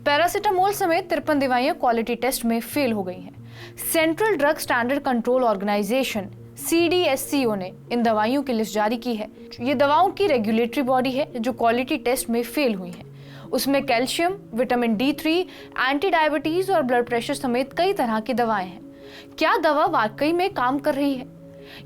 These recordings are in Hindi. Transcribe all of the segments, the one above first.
पैरासिटामोल समेत 53 दवाइयां क्वालिटी टेस्ट में फेल हो गई हैं। Central drug standard control organisation CDSCO ने इन दवाइयों की लिस्ट जारी की है। ये दवाओं की रेगुलेटरी बॉडी है जो क्वालिटी टेस्ट में फेल हुई है। उसमें calcium, vitamin D3, anti diabetes और ब्लड प्रेशर समेत कई तरह की दवाएं हैं। क्या दवा वाकई में काम कर रही है?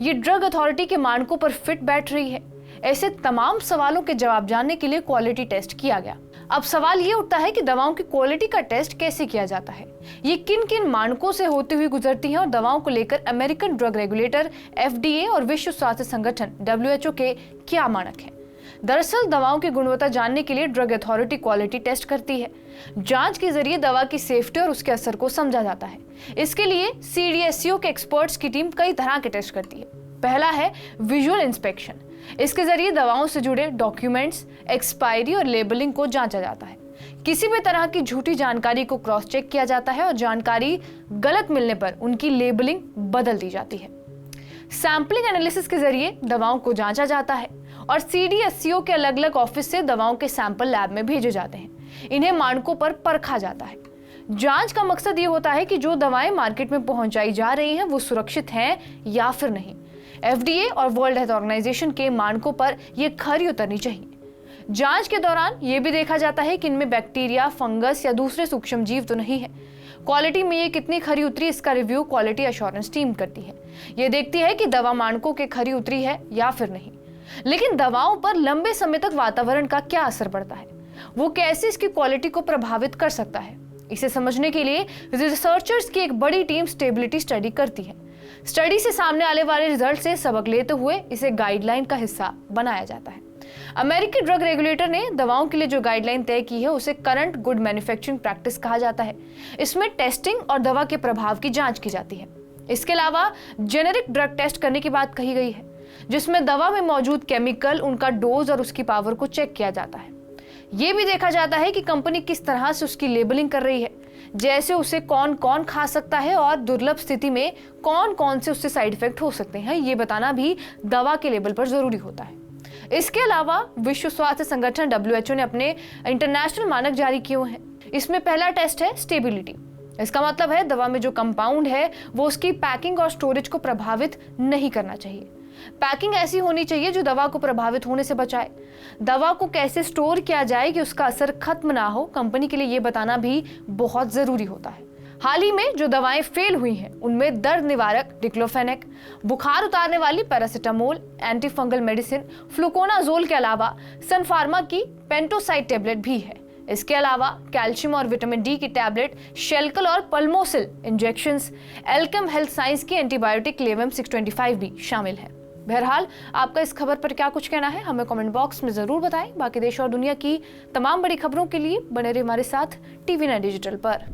ये ड्रग अथॉरिटी के मानकों पर फिट बैठ रही है? ऐसे तमाम सवालों के जवाब जानने के लिए क्वालिटी टेस्ट किया गया। अब सवाल ये उठता है कि दवाओं की क्वालिटी का टेस्ट कैसे किया जाता है, ये किन किन मानकों से होती हुई गुजरती हैं और दवाओं को लेकर अमेरिकन ड्रग रेगुलेटर FDA और विश्व स्वास्थ्य संगठन WHO के क्या मानक हैं। दरअसल दवाओं की गुणवत्ता जानने के लिए ड्रग अथॉरिटी क्वालिटी टेस्ट करती है। जांच के जरिए दवा की सेफ्टी और उसके असर को समझा जाता है। इसके लिए CDSCO के एक्सपर्ट्स की टीम कई तरह के टेस्ट करती है। पहला है विजुअल इंस्पेक्शन। इसके जरिए दवाओं से जुड़े डॉक्यूमेंट्स, एक्सपायरी और लेबलिंग को जांचा जाता है। किसी भी तरह की झूठी जानकारी को क्रॉस चेक किया जाता है और जानकारी गलत मिलने पर उनकी लेबलिंग बदल दी जाती है। सैंपलिंग एनालिसिस के जरिए दवाओं को जांचा जाता है और CDSCO के अलग अलग ऑफिस से दवाओं के सैंपल लैब में भेजे जाते हैं। इन्हें मानकों पर परखा जाता है। जांच का मकसद ये होता है कि जो दवाएं मार्केट में पहुंचाई जा रही हैं वो सुरक्षित हैं या फिर नहीं। FDA और वर्ल्ड हेल्थ ऑर्गेनाइजेशन के मानकों पर यह खरी उतरनी चाहिए। जांच के दौरान यह भी देखा जाता है कि इनमें बैक्टीरिया, फंगस या दूसरे सूक्ष्म जीव तो नहीं है। क्वालिटी में ये कितनी खरी उतरी, इसका रिव्यू क्वालिटी एश्योरेंस टीम करती है। ये देखती है कि दवा मानकों के खरी उतरी है या फिर नहीं। लेकिन दवाओं पर लंबे समय तक वातावरण का क्या असर पड़ता है, वो कैसे इसकी क्वालिटी को प्रभावित कर सकता है, इसे समझने के लिए रिसर्चर्स की एक बड़ी टीम स्टेबिलिटी स्टडी करती है। स्टडी से सामने आने वाले रिजल्ट से सबक लेते हुए इसे गाइडलाइन का हिस्सा बनाया जाता है। अमेरिकी ड्रग रेगुलेटर ने दवाओं के लिए जो गाइडलाइन तय की है उसे करंट गुड मैन्युफैक्चरिंग प्रैक्टिस कहा जाता है। इसमें टेस्टिंग और दवा के प्रभाव की जांच की जाती है। इसके अलावा जेनेरिक ड्रग टेस्ट करने की बात कही गई है, जिसमें दवा में मौजूद केमिकल, उनका डोज और उसकी पावर को चेक किया जाता है। यह भी देखा जाता है कि कंपनी किस तरह से उसकी लेबलिंग कर रही है, जैसे उसे कौन कौन खा सकता है और दुर्लभ स्थिति में कौन कौन से उससे साइड इफेक्ट हो सकते हैं। ये बताना भी दवा के लेबल पर जरूरी होता है। इसके अलावा विश्व स्वास्थ्य संगठन WHO ने अपने इंटरनेशनल मानक जारी किए हैं। इसमें पहला टेस्ट है स्टेबिलिटी। इसका मतलब है दवा में जो कंपाउंड है वो उसकी पैकिंग और स्टोरेज को प्रभावित नहीं करना चाहिए। पैकिंग ऐसी होनी चाहिए जो दवा को प्रभावित होने से बचाए। दवा को कैसे स्टोर किया जाए कि उसका असर खत्म ना हो, कंपनी के लिए ये बताना भी बहुत जरूरी होता है। हाल ही में जो दवाएं फेल हुई हैं उनमें दर्द निवारक डिक्लोफेनेक, बुखार उतारने वाली paracetamol, anti fungal medicine fluconazole के अलावा सन फार्मा की पेंटोसाइड टेबलेट भी है। इसके अलावा कैल्शियम और विटामिन D की टैबलेट, शेल्कल और पल्मोसिल इंजेक्शंस, एल्केम हेल्थ साइंस की एंटीबायोटिक लेवम 625 भी शामिल है। बहरहाल आपका इस खबर पर क्या कुछ कहना है हमें कमेंट बॉक्स में जरूर बताएं। बाकी देश और दुनिया की तमाम बड़ी खबरों के लिए बने रहिए हमारे साथ TV9 डिजिटल पर।